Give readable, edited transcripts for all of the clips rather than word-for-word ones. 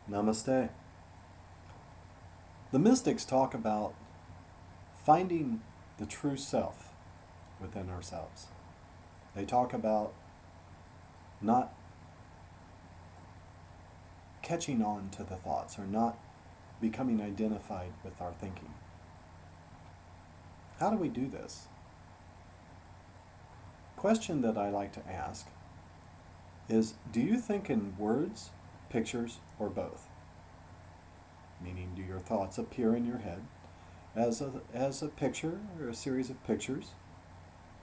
Namaste. The mystics talk about finding the true self within ourselves. They talk about not catching on to the thoughts or not becoming identified with our thinking. How do we do this? Question that I like to ask is, do you think in words, pictures, or both? Meaning, do your thoughts appear in your head as a picture or a series of pictures,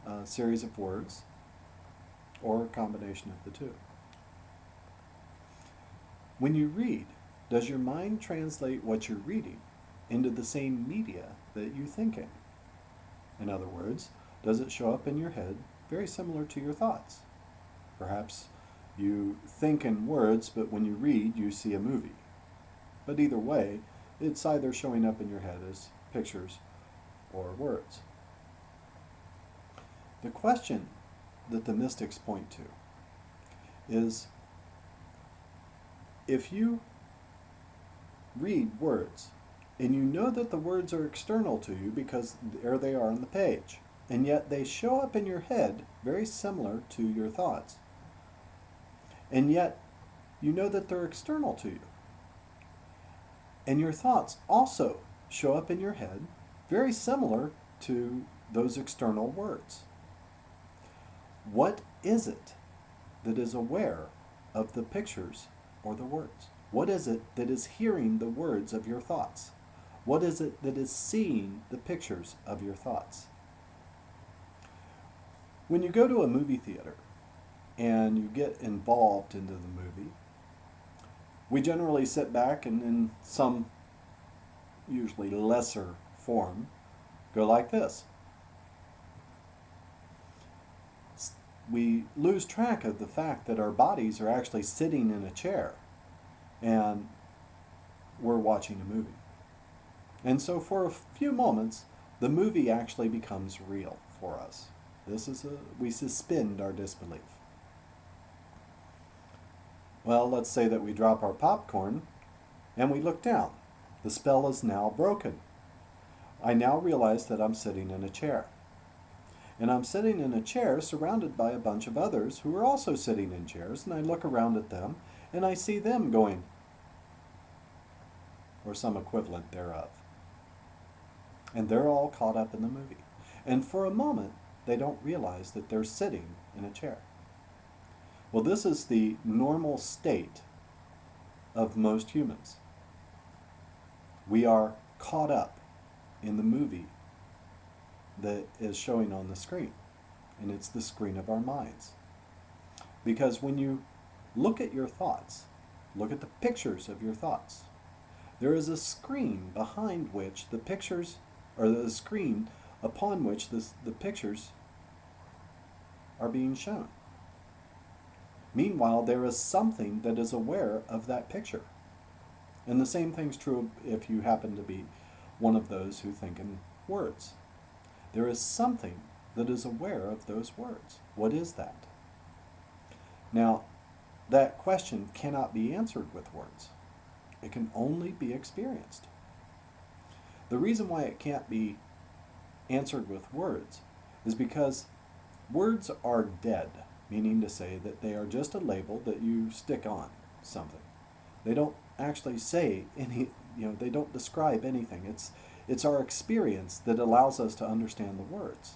a series of words, or a combination of the two? When you read, does your mind translate what you're reading into the same media that you think in? In other words, does it show up in your head very similar to your thoughts? Perhaps you think in words, but when you read, you see a movie. But either way, it's either showing up in your head as pictures or words. The question that the mystics point to is, if you read words and you know that the words are external to you because there they are on the page, and yet they show up in your head very similar to your thoughts, and yet you know that they're external to you, and your thoughts also show up in your head very similar to those external words. What is it that is aware of the pictures or the words? What is it that is hearing the words of your thoughts? What is it that is seeing the pictures of your thoughts? When you go to a movie theater and you get involved into the movie, we generally sit back and in some usually lesser form go like this. We lose track of the fact that our bodies are actually sitting in a chair and we're watching a movie. And so for a few moments, the movie actually becomes real for us. We suspend our disbelief. Well, let's say that we drop our popcorn and we look down. The spell is now broken. I now realize that I'm sitting in a chair. And I'm sitting in a chair surrounded by a bunch of others who are also sitting in chairs, and I look around at them and I see them going, or some equivalent thereof. And they're all caught up in the movie. And for a moment, they don't realize that they're sitting in a chair. Well, this is the normal state of most humans. We are caught up in the movie that is showing on the screen, and it's the screen of our minds. Because when you look at your thoughts, look at the pictures of your thoughts, there is a screen behind which the pictures, or the screen upon which the pictures are being shown. Meanwhile, there is something that is aware of that picture. And the same thing's true if you happen to be one of those who think in words. There is something that is aware of those words. What is that? Now, that question cannot be answered with words. It can only be experienced. The reason why it can't be answered with words is because words are dead, meaning to say that they are just a label that you stick on something. They don't actually say any, they don't describe anything. It's our experience that allows us to understand the words.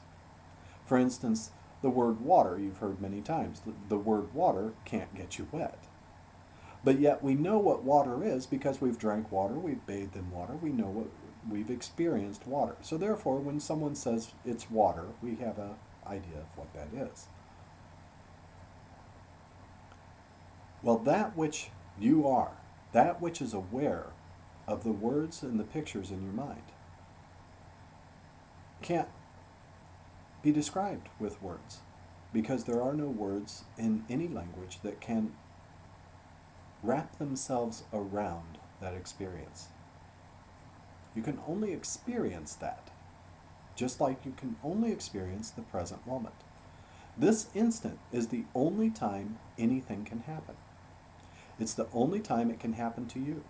For instance, the word water, you've heard many times. The word water can't get you wet. But yet we know what water is because we've drank water, we've bathed in water, we've experienced water. So therefore, when someone says it's water, we have an idea of what that is. Well, that which you are, that which is aware of the words and the pictures in your mind, can't be described with words because there are no words in any language that can wrap themselves around that experience. You can only experience that, just like you can only experience the present moment. This instant is the only time anything can happen. It's the only time it can happen to you.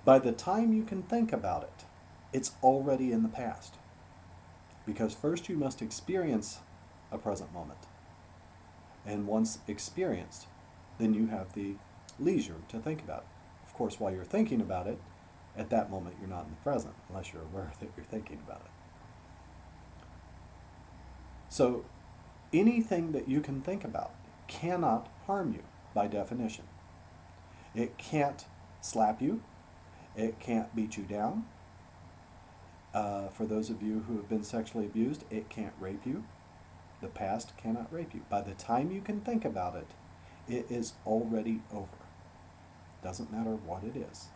By the time you can think about it, it's already in the past. Because first you must experience a present moment. And once experienced, then you have the leisure to think about it. Of course, while you're thinking about it, at that moment you're not in the present, unless you're aware that you're thinking about it. So anything that you can think about cannot harm you by definition. It can't slap you. It can't beat you down. For those of you who have been sexually abused, it can't rape you. The past cannot rape you. By the time you can think about it, it is already over. Doesn't matter what it is.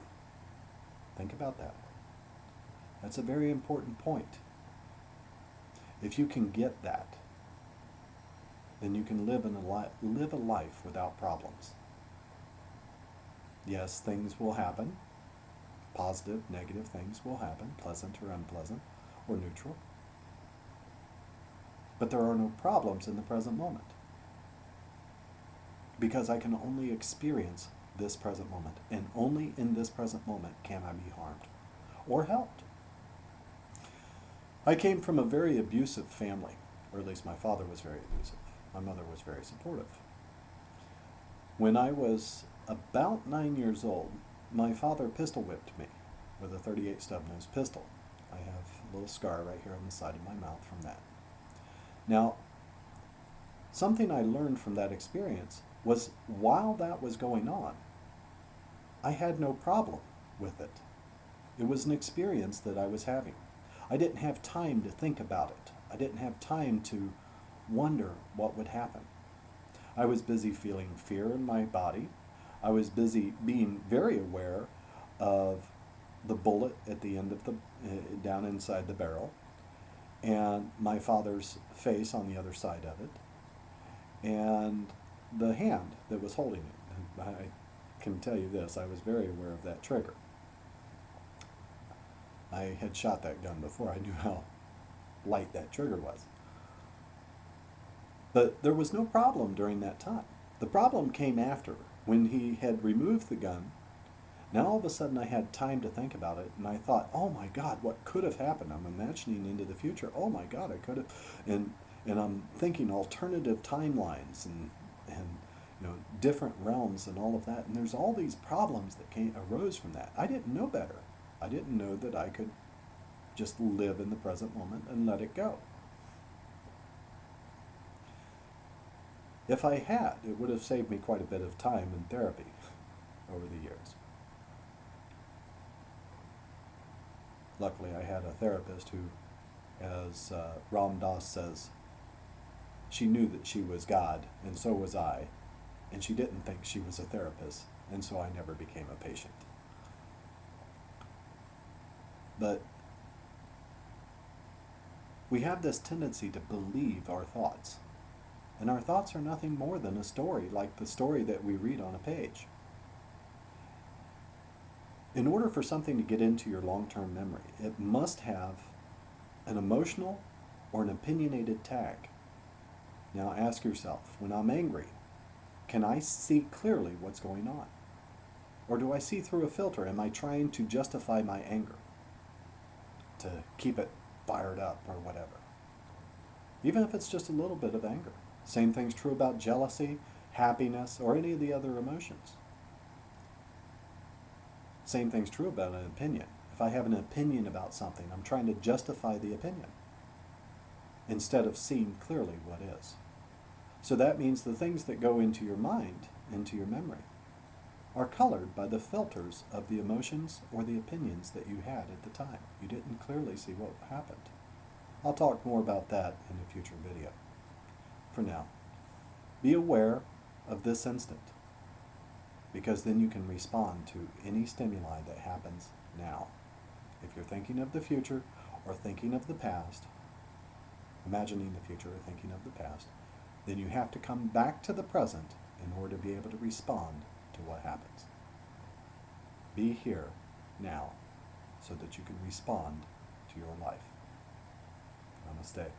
Think about that. That's a very important point. If you can get that, then you can live a life without problems. Yes, things will happen. Positive, negative things will happen, pleasant or unpleasant, or neutral. But there are no problems in the present moment. Because I can only experience this present moment, and only in this present moment can I be harmed or helped. I came from a very abusive family, or at least my father was very abusive. My mother was very supportive. When I was about 9 years old, my father pistol whipped me with a .38 stub-nose pistol. I have a little scar right here on the side of my mouth from that. Now, something I learned from that experience was while that was going on, I had no problem with it. It was an experience that I was having. I didn't have time to think about it. I didn't have time to wonder what would happen. I was busy feeling fear in my body. I was busy being very aware of the bullet at the end of the, down inside the barrel, and my father's face on the other side of it, and the hand that was holding it. I can tell you this, I was very aware of that trigger. I had shot that gun before. I knew how light that trigger was. But there was no problem during that time. The problem came after, when he had removed the gun. Now all of a sudden I had time to think about it, and I thought, oh my God, what could have happened? I'm imagining into the future. Oh my God, I could have, and I'm thinking alternative timelines and you know, different realms and all of that. And there's all these problems that arose from that. I didn't know better. I didn't know that I could just live in the present moment and let it go. If I had, it would have saved me quite a bit of time in therapy over the years. Luckily, I had a therapist who, as Ram Dass says, she knew that she was God, and so was I, and she didn't think she was a therapist, and so I never became a patient. But we have this tendency to believe our thoughts. And our thoughts are nothing more than a story, like the story that we read on a page. In order for something to get into your long-term memory, it must have an emotional or an opinionated tag. Now ask yourself, when I'm angry, can I see clearly what's going on? Or do I see through a filter? Am I trying to justify my anger to keep it fired up or whatever? Even if it's just a little bit of anger. Same thing's true about jealousy, happiness, or any of the other emotions. Same thing's true about an opinion. If I have an opinion about something, I'm trying to justify the opinion instead of seeing clearly what is. So that means the things that go into your mind, into your memory, are colored by the filters of the emotions or the opinions that you had at the time. You didn't clearly see what happened. I'll talk more about that in a future video. For now, be aware of this instant, because then you can respond to any stimuli that happens now. If you're thinking of the future or thinking of the past, imagining the future or thinking of the past, then you have to come back to the present in order to be able to respond to what happens. Be here now so that you can respond to your life. Namaste.